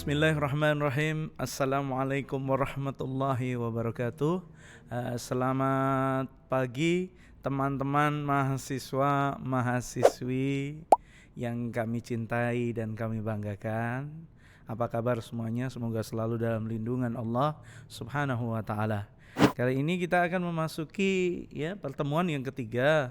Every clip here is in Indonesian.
Bismillahirrahmanirrahim. Assalamualaikum warahmatullahi wabarakatuh. Selamat pagi teman-teman mahasiswa mahasiswi yang kami cintai dan kami banggakan. Apa kabar semuanya? Semoga selalu dalam lindungan Allah Subhanahu wa taala. Kali ini kita akan memasuki pertemuan yang ketiga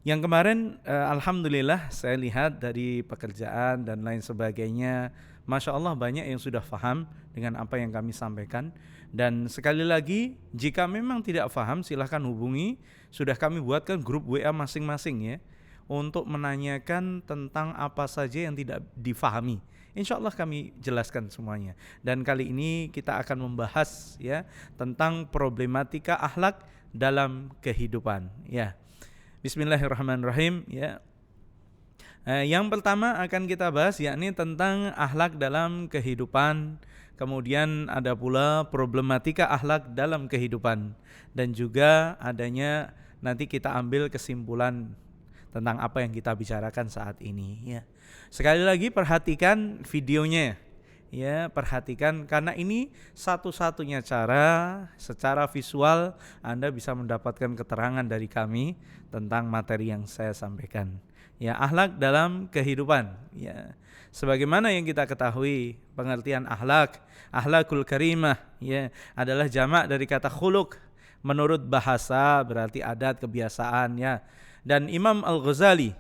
Yang kemarin alhamdulillah saya lihat dari pekerjaan dan lain sebagainya, Masya Allah banyak yang sudah paham dengan apa yang kami sampaikan. Dan sekali lagi, jika memang tidak paham silahkan hubungi. Sudah kami buatkan grup WA masing-masing untuk menanyakan tentang apa saja yang tidak difahami. Insya Allah kami jelaskan semuanya. Dan kali ini kita akan membahas tentang problematika akhlak dalam kehidupan. Bismillahirrahmanirrahim. Yang pertama akan kita bahas yakni tentang akhlak dalam kehidupan. Kemudian ada pula problematika akhlak dalam kehidupan, dan juga adanya nanti kita ambil kesimpulan tentang apa yang kita bicarakan saat ini. Sekali lagi perhatikan videonya. Perhatikan karena ini satu-satunya cara secara visual Anda bisa mendapatkan keterangan dari kami tentang materi yang saya sampaikan. Akhlak dalam kehidupan. Sebagaimana yang kita ketahui, pengertian akhlakul karimah adalah jamak dari kata khuluq. Menurut bahasa berarti adat, kebiasaan Dan Imam Al-Ghazali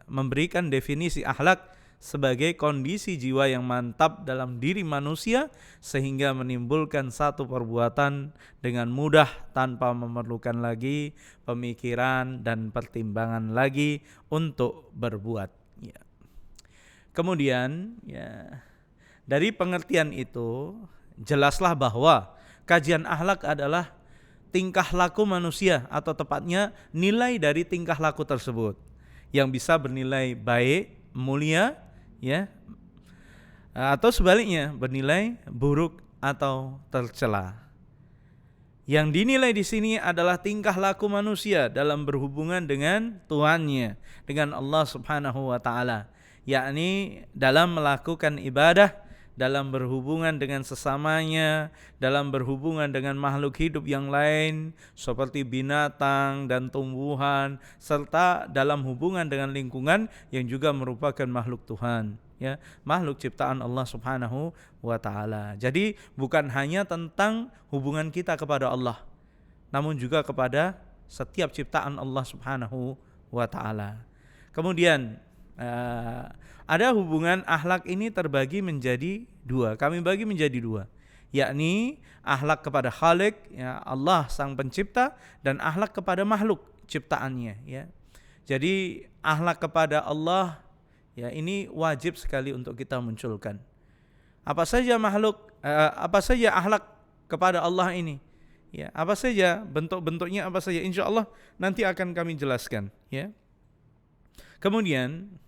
memberikan definisi akhlak sebagai kondisi jiwa yang mantap dalam diri manusia sehingga menimbulkan satu perbuatan dengan mudah tanpa memerlukan lagi pemikiran dan pertimbangan lagi untuk berbuat. Kemudian dari pengertian itu jelaslah bahwa kajian akhlak adalah tingkah laku manusia, atau tepatnya nilai dari tingkah laku tersebut yang bisa bernilai baik, mulia atau sebaliknya bernilai buruk atau tercela. Yang dinilai di sini adalah tingkah laku manusia dalam berhubungan dengan Tuhannya, dengan Allah Subhanahu wa taala, yakni dalam melakukan ibadah, dalam berhubungan dengan sesamanya, dalam berhubungan dengan makhluk hidup yang lain seperti binatang dan tumbuhan, serta dalam hubungan dengan lingkungan yang juga merupakan makhluk Tuhan, makhluk ciptaan Allah Subhanahu wa taala. Jadi bukan hanya tentang hubungan kita kepada Allah, namun juga kepada setiap ciptaan Allah Subhanahu wa taala. Kemudian ada hubungan akhlak ini terbagi menjadi dua. Kami bagi menjadi dua, yakni akhlak kepada Khalik, Allah sang pencipta, dan akhlak kepada makhluk ciptaannya. Jadi akhlak kepada Allah ini wajib sekali untuk kita munculkan. Apa saja akhlak kepada Allah ini? Apa saja bentuk-bentuknya, apa saja? Insya Allah nanti akan kami jelaskan. Kemudian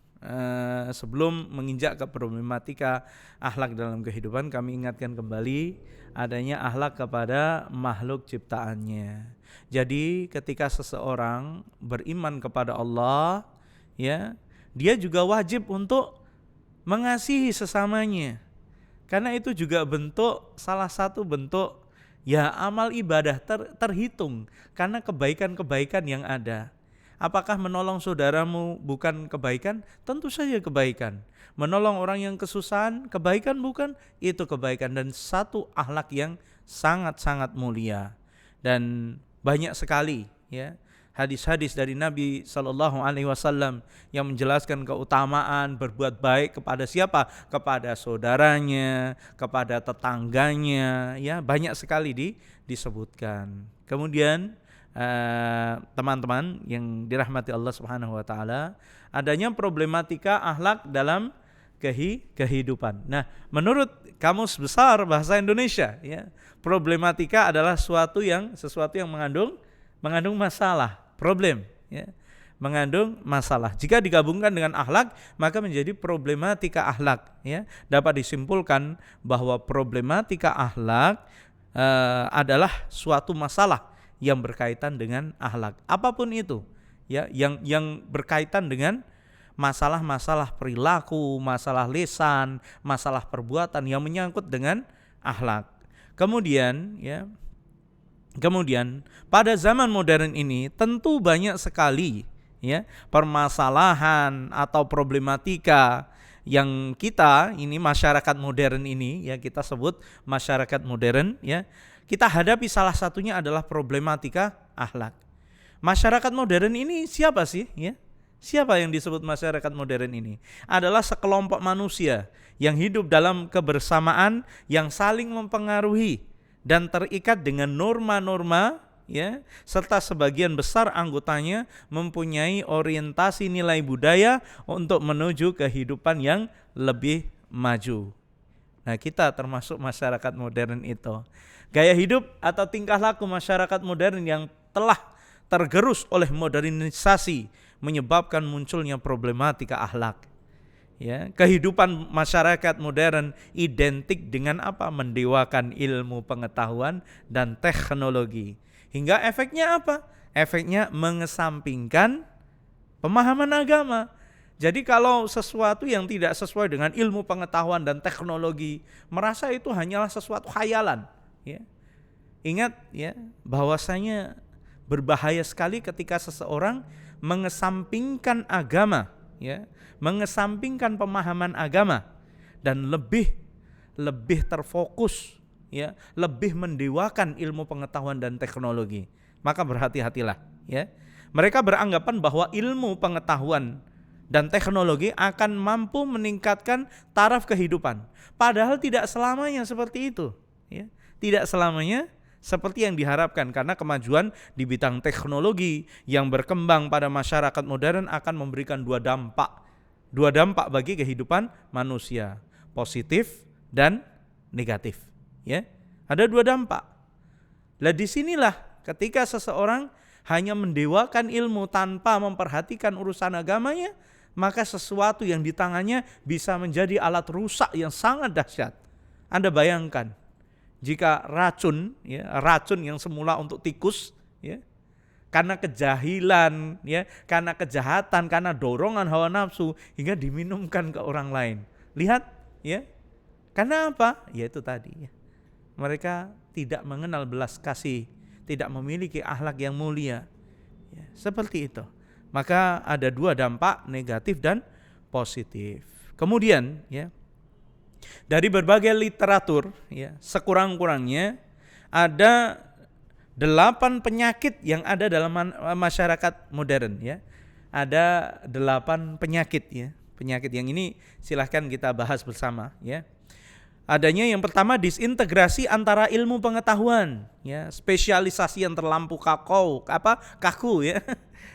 sebelum menginjak ke problematika akhlak dalam kehidupan, kami ingatkan kembali adanya akhlak kepada makhluk ciptaannya. Jadi ketika seseorang beriman kepada Allah, dia juga wajib untuk mengasihi sesamanya, karena itu juga salah satu bentuk amal ibadah terhitung karena kebaikan-kebaikan yang ada. Apakah menolong saudaramu bukan kebaikan? Tentu saja kebaikan. Menolong orang yang kesusahan, kebaikan bukan? Itu kebaikan, dan satu akhlak yang sangat-sangat mulia. Dan banyak sekali hadis-hadis dari Nabi SAW yang menjelaskan keutamaan berbuat baik kepada siapa? Kepada saudaranya, kepada tetangganya, banyak sekali disebutkan. Kemudian teman-teman yang dirahmati Allah Subhanahu wa taala, adanya problematika akhlak dalam kehidupan. Nah, menurut Kamus Besar Bahasa Indonesia, problematika adalah sesuatu yang mengandung masalah, problem, mengandung masalah. Jika digabungkan dengan akhlak, maka menjadi problematika akhlak. Dapat disimpulkan bahwa problematika akhlak adalah suatu masalah yang berkaitan dengan akhlak, apapun itu, yang berkaitan dengan masalah-masalah perilaku, masalah lisan, masalah perbuatan yang menyangkut dengan akhlak. Kemudian pada zaman modern ini tentu banyak sekali permasalahan atau problematika yang kita ini masyarakat modern ini kita sebut masyarakat modern kita hadapi. Salah satunya adalah problematika akhlak. Masyarakat modern ini siapa sih Siapa yang disebut masyarakat modern ini? Adalah sekelompok manusia yang hidup dalam kebersamaan, yang saling mempengaruhi dan terikat dengan norma-norma serta sebagian besar anggotanya mempunyai orientasi nilai budaya untuk menuju kehidupan yang lebih maju. Nah, kita termasuk masyarakat modern itu. Gaya hidup atau tingkah laku masyarakat modern yang telah tergerus oleh modernisasi menyebabkan munculnya problematika akhlak. Kehidupan masyarakat modern identik dengan apa? Mendewakan ilmu pengetahuan dan teknologi. Hingga efeknya apa? Efeknya mengesampingkan pemahaman agama. Jadi kalau sesuatu yang tidak sesuai dengan ilmu pengetahuan dan teknologi, merasa itu hanyalah sesuatu khayalan. Ingat bahwasanya berbahaya sekali ketika seseorang mengesampingkan agama, mengesampingkan pemahaman agama dan lebih terfokus, lebih mendewakan ilmu pengetahuan dan teknologi. Maka berhati-hatilah. Mereka beranggapan bahwa ilmu pengetahuan dan teknologi akan mampu meningkatkan taraf kehidupan. Padahal tidak selamanya seperti itu. Tidak selamanya seperti yang diharapkan, karena kemajuan di bidang teknologi yang berkembang pada masyarakat modern akan memberikan dua dampak bagi kehidupan manusia, positif dan negatif. Ada dua dampak. Lah disinilah ketika seseorang hanya mendewakan ilmu tanpa memperhatikan urusan agamanya, maka sesuatu yang di tangannya bisa menjadi alat rusak yang sangat dahsyat. Anda bayangkan, jika racun yang semula untuk tikus, karena kejahilan, karena kejahatan, karena dorongan hawa nafsu hingga diminumkan ke orang lain. Lihat, karena apa? Yaitu tadi, mereka tidak mengenal belas kasih, tidak memiliki akhlak yang mulia, seperti itu. Maka ada dua dampak, negatif dan positif. Kemudian, dari berbagai literatur, sekurang-kurangnya ada 8 penyakit yang ada dalam masyarakat modern. Ada 8 penyakit. Penyakit yang ini silahkan kita bahas bersama. Adanya yang pertama disintegrasi antara ilmu pengetahuan, spesialisasi yang terlampau kaku,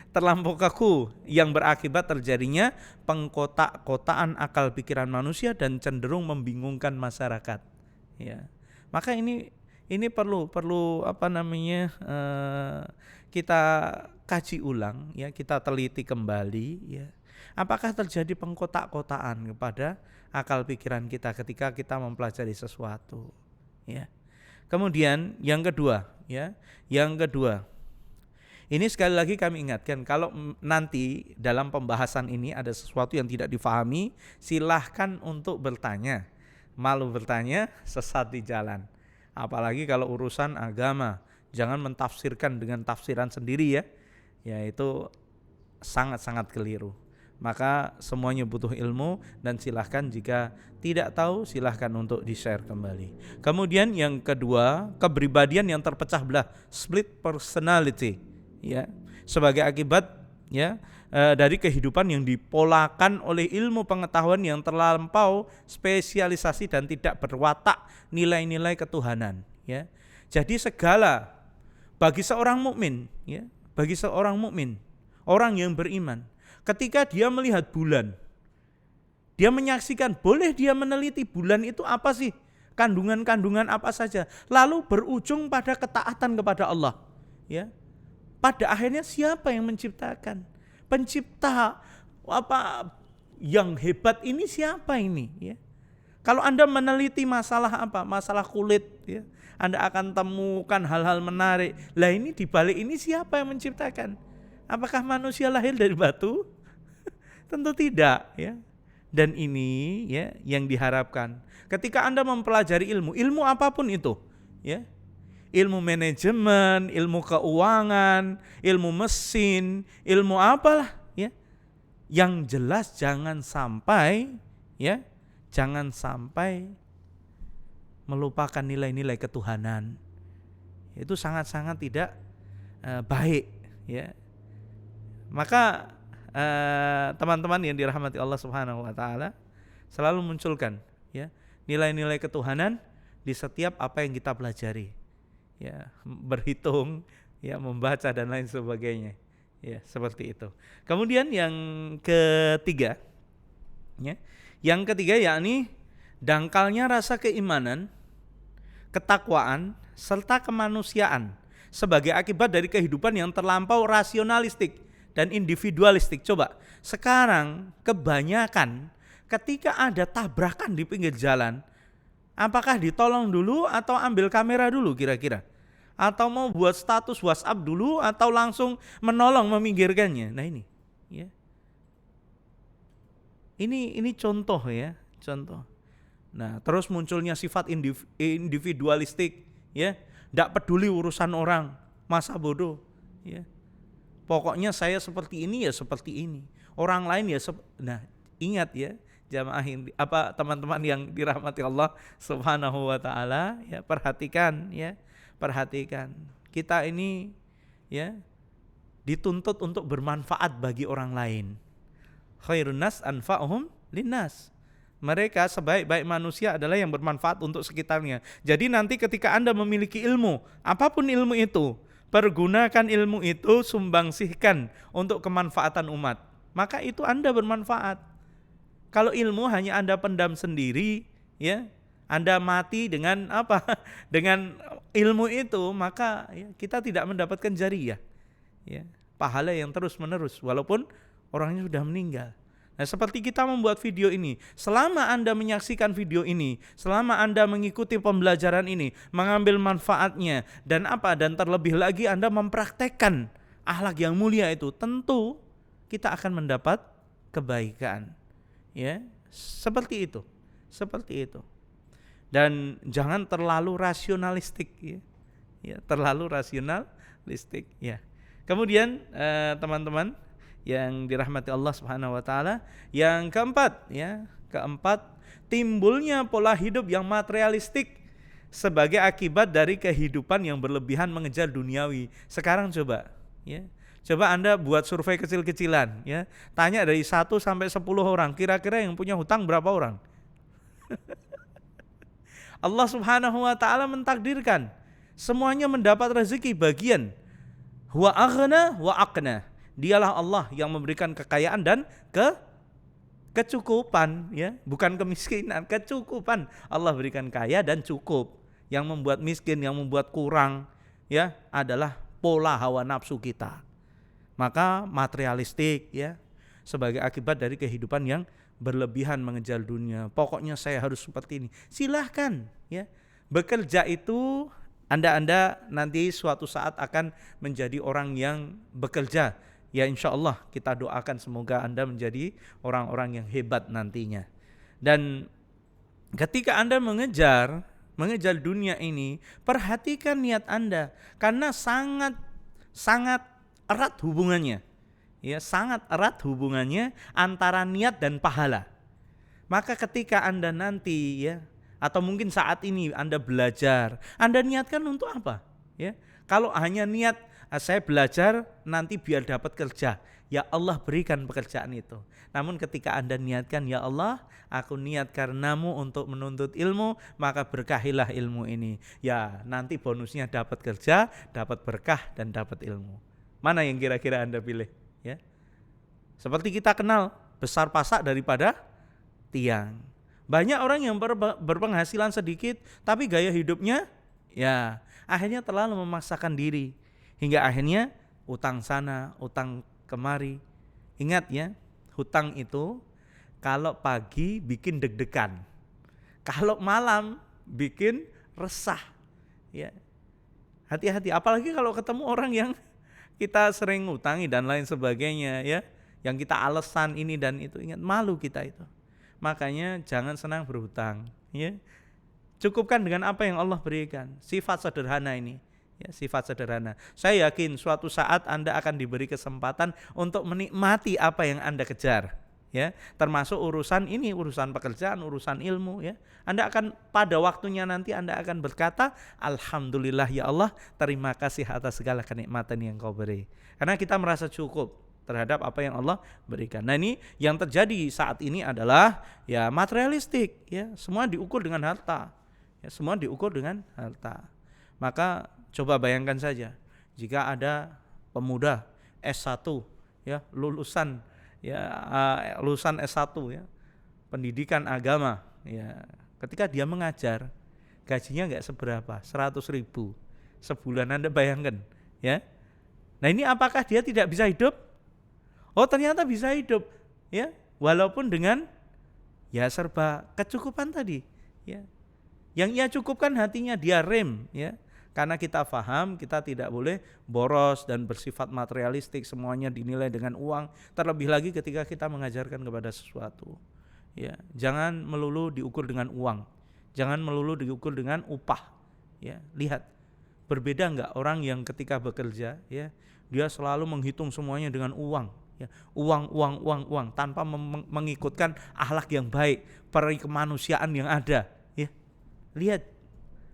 terlampau kaku yang berakibat terjadinya pengkotak-kotaan akal pikiran manusia dan cenderung membingungkan masyarakat. Maka ini perlu kita kaji ulang, kita teliti kembali, apakah terjadi pengkotak-kotaan kepada akal pikiran kita ketika kita mempelajari sesuatu. Kemudian yang kedua, ini sekali lagi kami ingatkan, kalau nanti dalam pembahasan ini ada sesuatu yang tidak difahami, silahkan untuk bertanya. Malu bertanya, sesat di jalan. Apalagi kalau urusan agama, jangan mentafsirkan dengan tafsiran sendiri, itu sangat-sangat keliru. Maka semuanya butuh ilmu, dan silahkan jika tidak tahu silahkan untuk di-share kembali. Kemudian yang kedua, kepribadian yang terpecah belah, split personality, sebagai akibat dari kehidupan yang dipolakan oleh ilmu pengetahuan yang terlampau spesialisasi dan tidak berwatak nilai-nilai ketuhanan. Jadi segala bagi seorang mukmin, orang yang beriman, ketika dia melihat bulan, dia menyaksikan, boleh dia meneliti bulan itu apa sih, kandungan-kandungan apa saja, lalu berujung pada ketaatan kepada Allah. Pada akhirnya siapa yang menciptakan? Pencipta yang hebat ini siapa ini? Kalau Anda meneliti masalah masalah kulit, Anda akan temukan hal-hal menarik. Lah ini di balik ini siapa yang menciptakan? Apakah manusia lahir dari batu? Tentu tidak, ya. Dan ini ya yang diharapkan. Ketika Anda mempelajari ilmu apapun itu, ya. Ilmu manajemen, ilmu keuangan, ilmu mesin, ilmu apalah, ya. Yang jelas jangan sampai melupakan nilai-nilai ketuhanan. Itu sangat-sangat tidak baik, ya. Maka teman-teman yang dirahmati Allah Subhanahu wa taala selalu munculkan, ya, nilai-nilai ketuhanan di setiap apa yang kita pelajari. Ya, berhitung, ya, membaca dan lain sebagainya. Ya, seperti itu. Kemudian yang ketiga, ya. Yang ketiga yakni dangkalnya rasa keimanan, ketakwaan serta kemanusiaan sebagai akibat dari kehidupan yang terlampau rasionalistik dan individualistik. Coba, sekarang kebanyakan ketika ada tabrakan di pinggir jalan, apakah ditolong dulu atau ambil kamera dulu kira-kira? Atau mau buat status WhatsApp dulu atau langsung menolong meminggirkannya? Nah ini, ya. Ini contoh, ya, contoh. Nah, terus munculnya sifat individualistik, ya. Tidak peduli urusan orang, masa bodoh, ya. Pokoknya saya seperti ini ya seperti ini. Orang lain ya nah, ingat ya, jamaah teman-teman yang dirahmati Allah Subhanahu wa taala, ya, perhatikan, ya. Perhatikan. Kita ini, ya, dituntut untuk bermanfaat bagi orang lain. Khairun nas anfa'uhum linnas. Mereka sebaik-baik manusia adalah yang bermanfaat untuk sekitarnya. Jadi nanti ketika Anda memiliki ilmu, apapun ilmu itu, pergunakan ilmu itu, sumbangsihkan untuk kemanfaatan umat. Maka itu Anda bermanfaat. Kalau ilmu hanya Anda pendam sendiri, ya, Anda mati dengan apa? Dengan ilmu itu, maka ya, kita tidak mendapatkan jariyah, ya, pahala yang terus menerus walaupun orangnya sudah meninggal. Nah, seperti kita membuat video ini, selama Anda menyaksikan video ini, selama Anda mengikuti pembelajaran ini, mengambil manfaatnya dan terlebih lagi Anda mempraktekkan akhlak yang mulia itu, tentu kita akan mendapat kebaikan. Ya, seperti itu. Seperti itu. Dan jangan terlalu rasionalistik, ya. Ya, terlalu rasionalistik, ya. Kemudian teman-teman yang dirahmati Allah Subhanahu wa taala, yang keempat, ya, timbulnya pola hidup yang materialistik sebagai akibat dari kehidupan yang berlebihan mengejar duniawi. Sekarang coba, ya. Coba Anda buat survei kecil-kecilan, ya. Tanya dari 1 sampai 10 orang, kira-kira yang punya hutang berapa orang? Allah Subhanahu wa taala mentakdirkan semuanya mendapat rezeki bagian. Huwa aghna wa aqna. Dialah Allah yang memberikan kekayaan dan kecukupan, ya, bukan kemiskinan, kecukupan. Allah berikan kaya dan cukup. Yang membuat miskin, yang membuat kurang, ya, adalah pola hawa nafsu kita. Maka materialistik, ya, sebagai akibat dari kehidupan yang berlebihan mengejar dunia. Pokoknya saya harus seperti ini. Silahkan, ya. Bekerja itu Anda nanti suatu saat akan menjadi orang yang bekerja. Ya, insya Allah kita doakan semoga Anda menjadi orang-orang yang hebat nantinya. Dan ketika Anda mengejar dunia ini, perhatikan niat Anda, karena sangat erat hubungannya. Ya, sangat erat hubungannya antara niat dan pahala. Maka ketika Anda nanti, ya, atau mungkin saat ini Anda belajar, Anda niatkan untuk apa? Ya, kalau hanya niat saya belajar nanti biar dapat kerja, ya Allah berikan pekerjaan itu. Namun ketika Anda niatkan, ya Allah, aku niat karenamu untuk menuntut ilmu, maka berkahilah ilmu ini. Ya, nanti bonusnya dapat kerja, dapat berkah dan dapat ilmu. Mana yang kira-kira Anda pilih? Ya, seperti kita kenal, besar pasak daripada tiang. Banyak orang yang berpenghasilan sedikit, tapi gaya hidupnya, ya, akhirnya terlalu memaksakan diri. Hingga akhirnya utang sana, utang kemari. Ingat, ya, hutang itu kalau pagi bikin deg-degan, kalau malam bikin resah. Ya, hati-hati, apalagi kalau ketemu orang yang kita sering ngutangi dan lain sebagainya, ya, yang kita alasan ini dan itu, ingat malu kita itu. Makanya jangan senang berhutang, ya. Cukupkan dengan apa yang Allah berikan. Sifat sederhana ini, ya, sifat sederhana. Saya yakin suatu saat Anda akan diberi kesempatan untuk menikmati apa yang Anda kejar, ya. Termasuk urusan ini, urusan pekerjaan, urusan ilmu, ya. Anda akan pada waktunya nanti Anda akan berkata, alhamdulillah ya Allah, terima kasih atas segala kenikmatan yang Kau beri. Karena kita merasa cukup terhadap apa yang Allah berikan. Nah, ini yang terjadi saat ini adalah ya materialistik, ya, semua diukur dengan harta. Ya, semua diukur dengan harta. Maka coba bayangkan saja jika ada pemuda S1, ya, lulusan S1, ya, pendidikan agama, ya, ketika dia mengajar gajinya enggak seberapa, 100.000 sebulan. Anda bayangkan, ya. Nah, ini apakah dia tidak bisa hidup? Oh, ternyata bisa hidup, ya, walaupun dengan ya serba kecukupan tadi, ya. Yang ia cukupkan hatinya, dia rem, ya. Karena kita paham kita tidak boleh boros dan bersifat materialistik, semuanya dinilai dengan uang, terlebih lagi ketika kita mengajarkan kepada sesuatu. Ya, jangan melulu diukur dengan uang. Jangan melulu diukur dengan upah, ya. Lihat, berbeda enggak orang yang ketika bekerja, ya, dia selalu menghitung semuanya dengan uang. Ya, uang tanpa mengikutkan akhlak yang baik, peri kemanusiaan yang ada, ya. Lihat,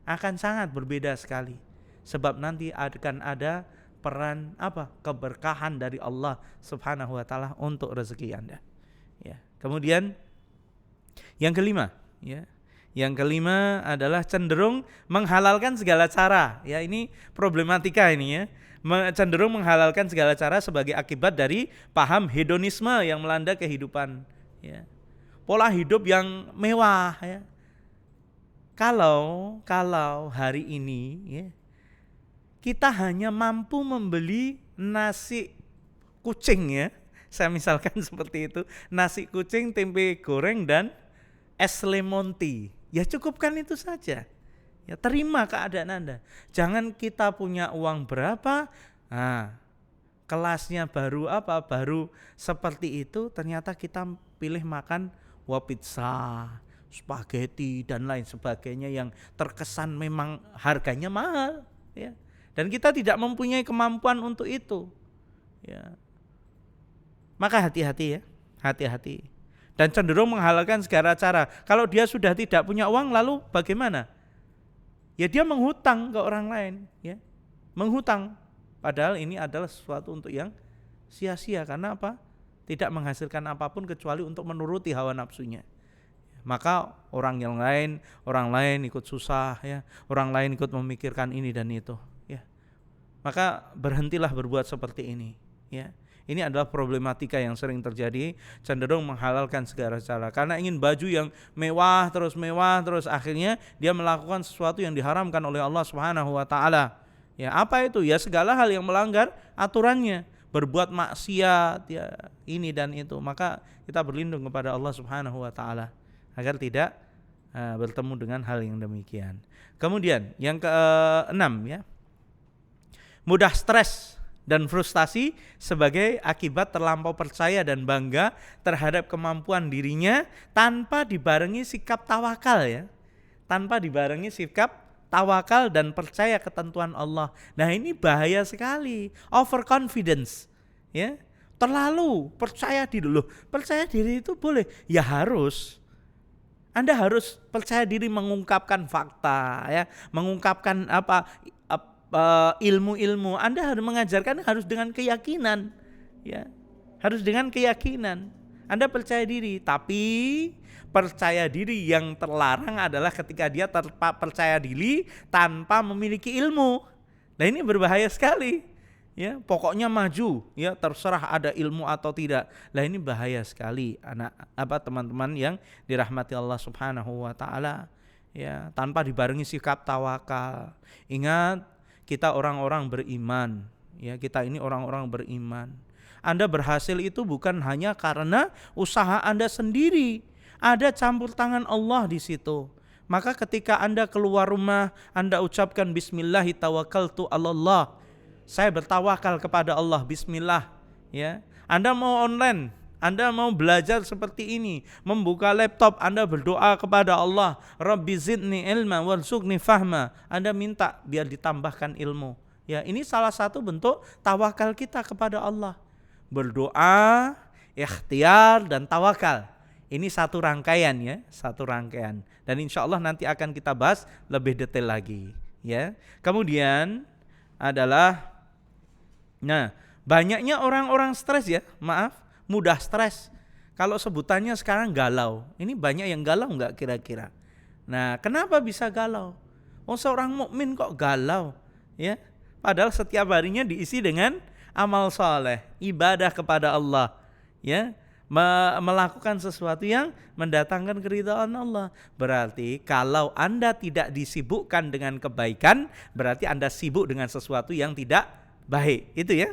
akan sangat berbeda sekali. Sebab nanti akan ada peran keberkahan dari Allah Subhanahu wa taala untuk rezeki Anda. Ya. Kemudian yang kelima, ya. Yang kelima adalah cenderung menghalalkan segala cara. Ya, ini problematika ini, ya. Cenderung menghalalkan segala cara sebagai akibat dari paham hedonisme yang melanda kehidupan, ya. Pola hidup yang mewah, ya. Kalau hari ini, ya, kita hanya mampu membeli nasi kucing, ya. Saya misalkan seperti itu, nasi kucing, tempe goreng dan es lemon tea. Ya, cukupkan itu saja. Ya, terima keadaan Anda. Jangan kita punya uang berapa, kelasnya baru seperti itu, ternyata kita pilih makan pizza, spaghetti dan lain sebagainya yang terkesan memang harganya mahal, ya. Dan kita tidak mempunyai kemampuan untuk itu, ya. Maka hati-hati, ya, hati-hati. Dan cenderung menghalalkan segala cara. Kalau dia sudah tidak punya uang, lalu bagaimana? Ya, dia menghutang ke orang lain, ya. Menghutang. Padahal ini adalah sesuatu untuk yang sia-sia. Karena apa? Tidak menghasilkan apapun kecuali untuk menuruti hawa nafsunya. Maka orang lain ikut susah, ya. Orang lain ikut memikirkan ini dan itu, ya. Maka berhentilah berbuat seperti ini, ya. Ini adalah problematika yang sering terjadi, cenderung menghalalkan segala cara. Karena ingin baju yang mewah terus, akhirnya dia melakukan sesuatu yang diharamkan oleh Allah Subhanahu wa taala. Ya, apa itu? Ya, segala hal yang melanggar aturannya, berbuat maksiat, ya, ini dan itu. Maka kita berlindung kepada Allah Subhanahu wa taala agar tidak bertemu dengan hal yang demikian. Kemudian yang keenam, ya, mudah stres dan frustasi sebagai akibat terlampau percaya dan bangga terhadap kemampuan dirinya tanpa dibarengi sikap tawakal, ya. Tanpa dibarengi sikap tawakal dan percaya ketentuan Allah. Nah, ini bahaya sekali. Overconfidence, ya. Terlalu percaya diri. Loh, percaya diri itu boleh? Ya harus. Anda harus percaya diri mengungkapkan fakta, ya, mengungkapkan ilmu-ilmu. Anda harus mengajarkan harus dengan keyakinan, ya. Harus dengan keyakinan. Anda percaya diri, tapi percaya diri yang terlarang adalah ketika dia percaya diri tanpa memiliki ilmu. Nah, ini berbahaya sekali, ya. Pokoknya maju, ya, terserah ada ilmu atau tidak. Lah, ini bahaya sekali teman-teman yang dirahmati Allah Subhanahu wa taala, ya, tanpa dibarengi sikap tawakal. Ingat, kita orang-orang beriman, ya, kita ini orang-orang beriman. Anda berhasil itu bukan hanya karena usaha Anda sendiri, ada campur tangan Allah di situ. Maka ketika Anda keluar rumah, Anda ucapkan Bismillah tawakkaltu 'alallah. Saya bertawakal kepada Allah, bismillah, Ya, Anda mau online, Anda mau belajar seperti ini, membuka laptop, Anda berdoa kepada Allah, Rabbi zidni ilma warzuqni fahma. Anda minta biar ditambahkan ilmu. Ya, ini salah satu bentuk tawakal kita kepada Allah. Berdoa, ikhtiar dan tawakal. Ini satu rangkaian ya, satu rangkaian. Dan insya Allah nanti akan kita bahas lebih detail lagi. Ya, kemudian adalah, banyaknya orang-orang stres ya, mudah stres. Kalau sebutannya sekarang galau. Ini banyak yang galau nggak kira-kira? Nah, kenapa bisa galau? Oh, seorang mukmin kok galau? Ya, padahal setiap harinya diisi dengan amal soleh, ibadah kepada Allah. Ya, melakukan sesuatu yang mendatangkan keridhaan Allah. Berarti kalau Anda tidak disibukkan dengan kebaikan, berarti Anda sibuk dengan sesuatu yang tidak baik. Itu ya.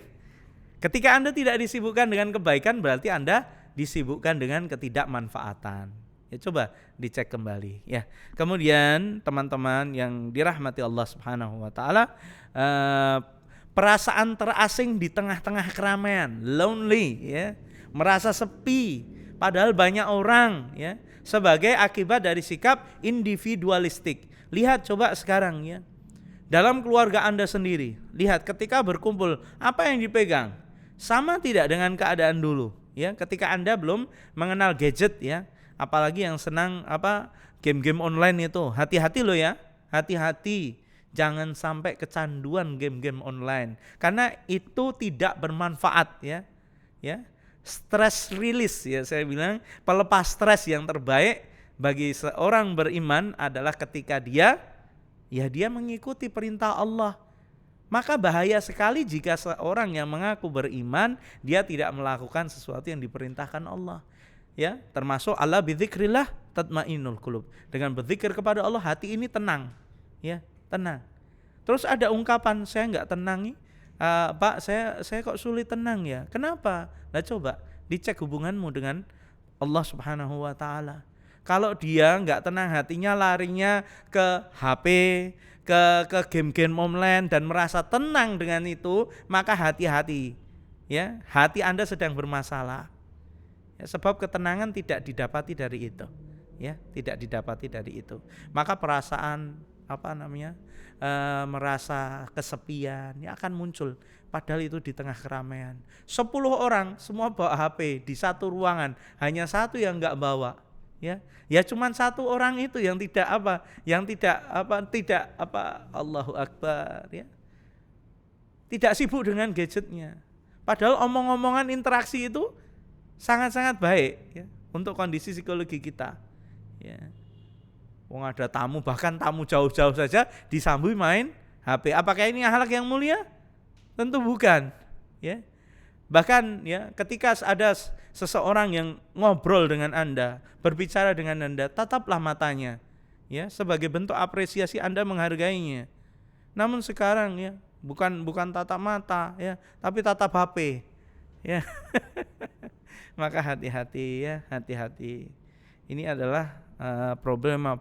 Ketika Anda tidak disibukkan dengan kebaikan, berarti Anda disibukkan dengan ketidakmanfaatan. Ya, coba dicek kembali ya. Kemudian teman-teman yang dirahmati Allah Subhanahu wa taala, perasaan terasing di tengah-tengah keramaian, lonely ya, merasa sepi padahal banyak orang ya, sebagai akibat dari sikap individualistik. Lihat coba sekarang ya, dalam keluarga Anda sendiri, lihat ketika berkumpul apa yang dipegang, sama tidak dengan keadaan dulu ya, ketika Anda belum mengenal gadget ya, apalagi yang senang game-game online itu. Hati-hati loh ya, hati-hati, jangan sampai kecanduan game-game online karena itu tidak bermanfaat ya. Stress release ya, saya bilang pelepas stres yang terbaik bagi seorang beriman adalah ketika dia mengikuti perintah Allah. Maka bahaya sekali jika seorang yang mengaku beriman dia tidak melakukan sesuatu yang diperintahkan Allah. Ya, termasuk ala bidzikrillah tatmainnul qulub. Dengan berzikir kepada Allah hati ini tenang. Ya, tenang. Terus ada ungkapan, saya enggak tenang nih. Pak, saya kok sulit tenang ya. Kenapa? Nah, coba dicek hubunganmu dengan Allah Subhanahu wa taala. Kalau dia enggak tenang hatinya, larinya ke HP, ke game-game online dan merasa tenang dengan itu, maka hati-hati. Ya, hati Anda sedang bermasalah. Ya, sebab ketenangan tidak didapati dari itu. Ya, tidak didapati dari itu. Maka perasaan merasa kesepian ya akan muncul, padahal itu di tengah keramaian. 10 orang semua bawa HP di satu ruangan, hanya satu yang enggak bawa. Ya cuman satu orang itu yang tidak Allahu Akbar ya. Tidak sibuk dengan gadgetnya. Padahal omong-omongan interaksi itu sangat-sangat baik ya untuk kondisi psikologi kita. Ya. Wong ada tamu, bahkan tamu jauh-jauh saja disambui main HP. Apakah ini akhlak yang mulia? Tentu bukan. Ya. Bahkan ya ketika ada seseorang yang ngobrol dengan Anda, berbicara dengan Anda, tataplah matanya. Ya, sebagai bentuk apresiasi Anda menghargainya. Namun sekarang ya bukan tatap mata ya, tapi tatap HP. Ya. Maka hati-hati ya, hati-hati. Ini adalah problema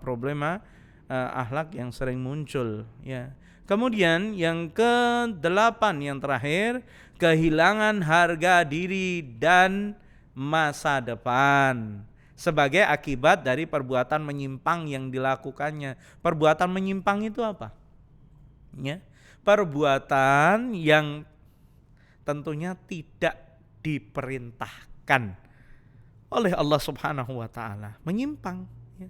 akhlak yang sering muncul ya. Kemudian yang ke-8 yang terakhir, kehilangan harga diri dan masa depan sebagai akibat dari perbuatan menyimpang yang dilakukannya. Perbuatan menyimpang itu apa? Ya, perbuatan yang tentunya tidak diperintahkan oleh Allah Subhanahu wa taala, menyimpang ya.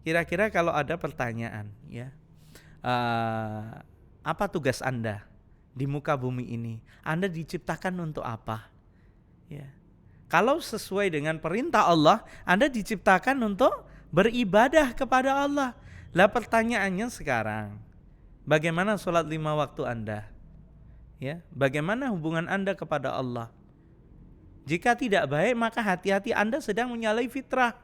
Kira-kira kalau ada pertanyaan ya, apa tugas Anda di muka bumi ini? Anda diciptakan untuk apa? Ya. Kalau sesuai dengan perintah Allah, Anda diciptakan untuk beribadah kepada Allah. Lah pertanyaannya sekarang, bagaimana sholat 5 waktu Anda? Ya, bagaimana hubungan Anda kepada Allah? Jika tidak baik, maka hati-hati Anda sedang menyalahi fitrah,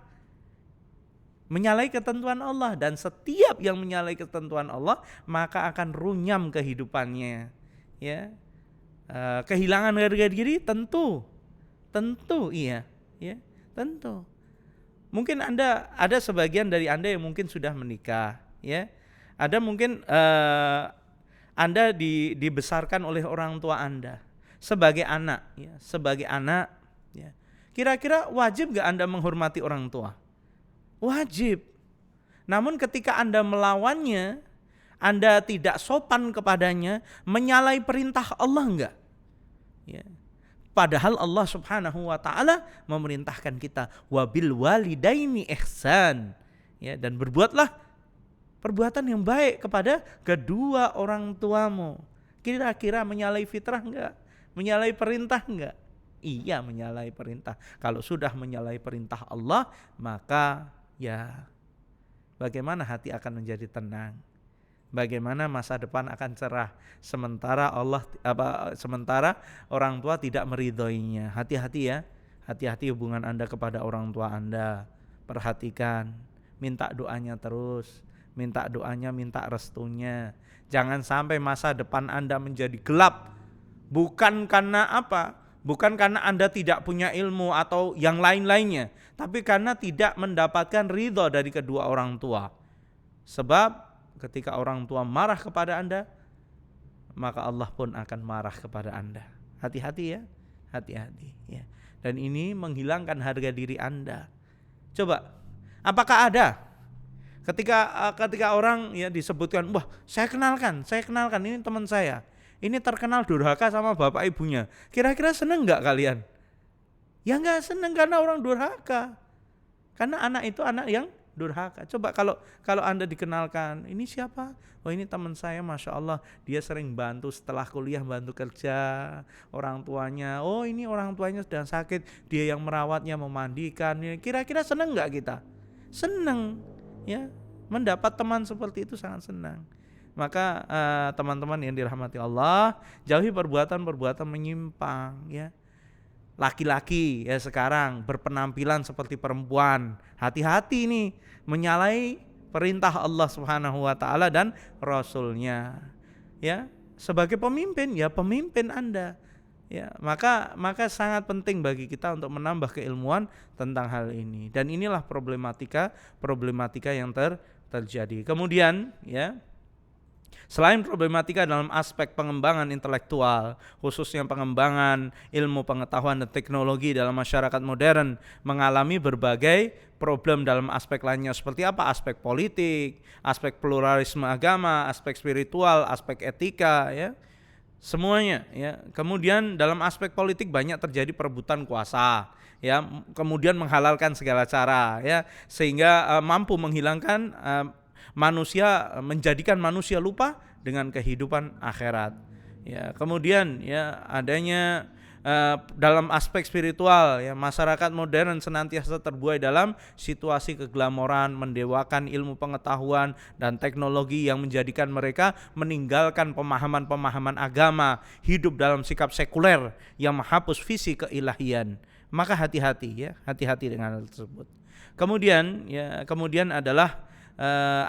menyalahi ketentuan Allah, dan setiap yang menyalahi ketentuan Allah maka akan runyam kehidupannya. Ya, kehilangan harga diri tentu iya, ya tentu. Mungkin ada sebagian dari Anda yang mungkin sudah menikah, ya, ada mungkin Anda dibesarkan oleh orang tua Anda. sebagai anak, ya, sebagai anak, ya. Kira-kira wajib gak Anda menghormati orang tua? Wajib. Namun ketika Anda melawannya, Anda tidak sopan kepadanya, menyalahi perintah Allah enggak? Ya. Padahal Allah Subhanahu wa taala memerintahkan kita wabil walidaini ihsan. Ya, dan berbuatlah perbuatan yang baik kepada kedua orang tuamu. Kira-kira menyalahi fitrah enggak? Menyalahi perintah enggak? Iya, menyalahi perintah. Kalau sudah menyalahi perintah Allah, maka ya bagaimana hati akan menjadi tenang? Bagaimana masa depan akan cerah sementara sementara orang tua tidak meridhoinya. Hati-hati ya. Hati-hati hubungan Anda kepada orang tua Anda. Perhatikan, minta doanya terus, minta doanya, minta restunya. Jangan sampai masa depan Anda menjadi gelap bukan karena apa? Bukan karena Anda tidak punya ilmu atau yang lain-lainnya, tapi karena tidak mendapatkan ridho dari kedua orang tua. Sebab ketika orang tua marah kepada Anda, maka Allah pun akan marah kepada Anda. Hati-hati ya, hati-hati ya. Dan ini menghilangkan harga diri Anda. Coba, apakah ada ketika orang ya disebutkan, wah saya kenalkan ini teman saya, ini terkenal durhaka sama bapak ibunya. Kira-kira seneng gak kalian? Ya gak seneng karena orang durhaka. Karena anak itu anak yang durhaka. Coba kalau Anda dikenalkan, ini siapa? Oh ini teman saya, Masya Allah, dia sering bantu setelah kuliah, bantu kerja orang tuanya. Oh ini orang tuanya sedang sakit, dia yang merawatnya, memandikan. Kira-kira seneng gak kita? Seneng ya, mendapat teman seperti itu sangat senang. Maka teman-teman yang dirahmati Allah, jauhi perbuatan-perbuatan menyimpang ya. Laki-laki ya sekarang berpenampilan seperti perempuan, hati-hati nih menyalahi perintah Allah Subhanahu wa taala dan Rasulnya. Ya, sebagai pemimpin ya pemimpin Anda. Ya, maka sangat penting bagi kita untuk menambah keilmuan tentang hal ini. Dan inilah problematika yang terjadi. Kemudian ya, selain problematika dalam aspek pengembangan intelektual, khususnya pengembangan ilmu pengetahuan dan teknologi dalam masyarakat modern mengalami berbagai problem dalam aspek lainnya. Seperti apa? Aspek politik, aspek pluralisme agama, aspek spiritual, aspek etika ya. Semuanya ya. Kemudian dalam aspek politik banyak terjadi perebutan kuasa ya, kemudian menghalalkan segala cara ya, sehingga mampu menghilangkan manusia, menjadikan manusia lupa dengan kehidupan akhirat. Ya, kemudian ya adanya dalam aspek spiritual ya, masyarakat modern senantiasa terbuai dalam situasi keglamoran, mendewakan ilmu pengetahuan dan teknologi yang menjadikan mereka meninggalkan pemahaman-pemahaman agama, hidup dalam sikap sekuler yang menghapus visi keilahian. Maka hati-hati ya, hati-hati dengan hal tersebut. Kemudian adalah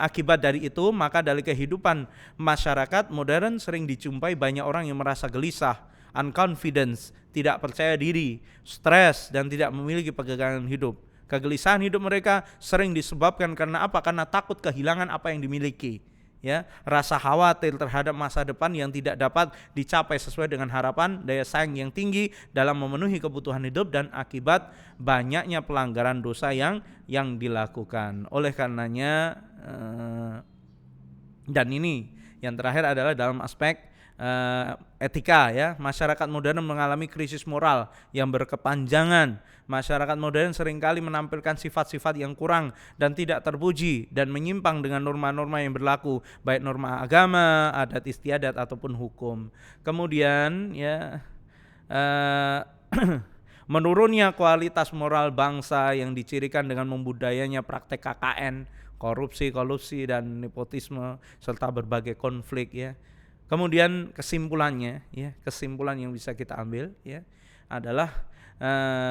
akibat dari itu, maka dari kehidupan masyarakat modern sering dijumpai banyak orang yang merasa gelisah, unconfidence, tidak percaya diri, stres, dan tidak memiliki pegangan hidup. Kegelisahan hidup mereka sering disebabkan karena apa? Karena takut kehilangan apa yang dimiliki. Ya, rasa khawatir terhadap masa depan yang tidak dapat dicapai sesuai dengan harapan, daya saing yang tinggi dalam memenuhi kebutuhan hidup, dan akibat banyaknya pelanggaran dosa yang dilakukan. Oleh karenanya dan ini yang terakhir adalah dalam aspek etika ya, masyarakat modern mengalami krisis moral yang berkepanjangan. Masyarakat modern seringkali menampilkan sifat-sifat yang kurang dan tidak terpuji dan menyimpang dengan norma-norma yang berlaku, baik norma agama, adat istiadat ataupun hukum. Kemudian ya menurunnya kualitas moral bangsa yang dicirikan dengan membudayanya praktek KKN, korupsi dan nepotisme serta berbagai konflik ya. Kemudian kesimpulan yang bisa kita ambil ya adalah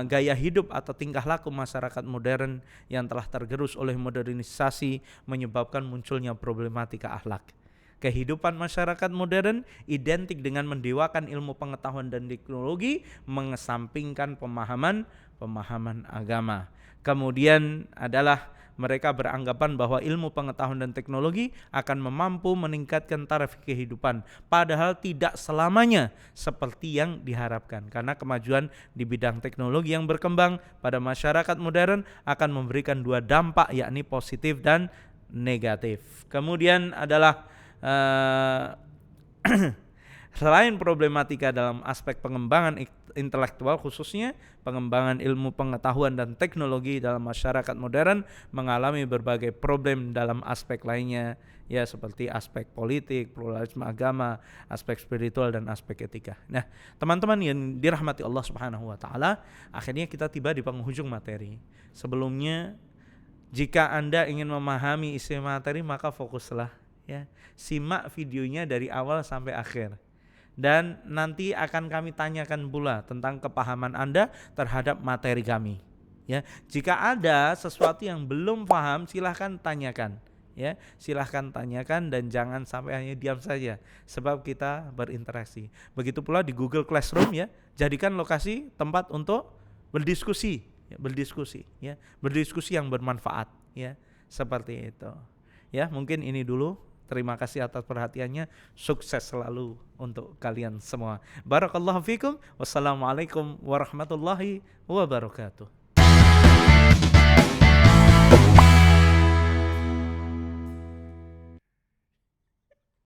gaya hidup atau tingkah laku masyarakat modern yang telah tergerus oleh modernisasi menyebabkan munculnya problematika akhlak. Kehidupan masyarakat modern identik dengan mendewakan ilmu pengetahuan dan teknologi, mengesampingkan pemahaman agama. Kemudian adalah mereka beranggapan bahwa ilmu pengetahuan dan teknologi akan mampu meningkatkan taraf kehidupan, padahal tidak selamanya seperti yang diharapkan, karena kemajuan di bidang teknologi yang berkembang pada masyarakat modern akan memberikan dua dampak, yakni positif dan negatif. Kemudian adalah selain problematika dalam aspek pengembangan intelektual, khususnya pengembangan ilmu pengetahuan dan teknologi dalam masyarakat modern mengalami berbagai problem dalam aspek lainnya, ya, seperti aspek politik, pluralisme agama, aspek spiritual dan aspek etika. Nah, teman-teman yang dirahmati Allah Subhanahu wa taala, akhirnya kita tiba di penghujung materi. Sebelumnya, jika Anda ingin memahami isi materi, maka fokuslah, ya. Simak videonya dari awal sampai akhir. Dan nanti akan kami tanyakan pula tentang kepahaman Anda terhadap materi kami, ya. Jika ada sesuatu yang belum paham, silahkan tanyakan, ya. Silahkan tanyakan dan jangan sampai hanya diam saja, sebab kita berinteraksi. Begitu pula di Google Classroom, ya. Jadikan lokasi tempat untuk berdiskusi, ya, berdiskusi yang bermanfaat, ya. Seperti itu. Ya, mungkin ini dulu. Terima kasih atas perhatiannya. Sukses selalu untuk kalian semua. Barakallahu fikum. Wassalamualaikum warahmatullahi wabarakatuh.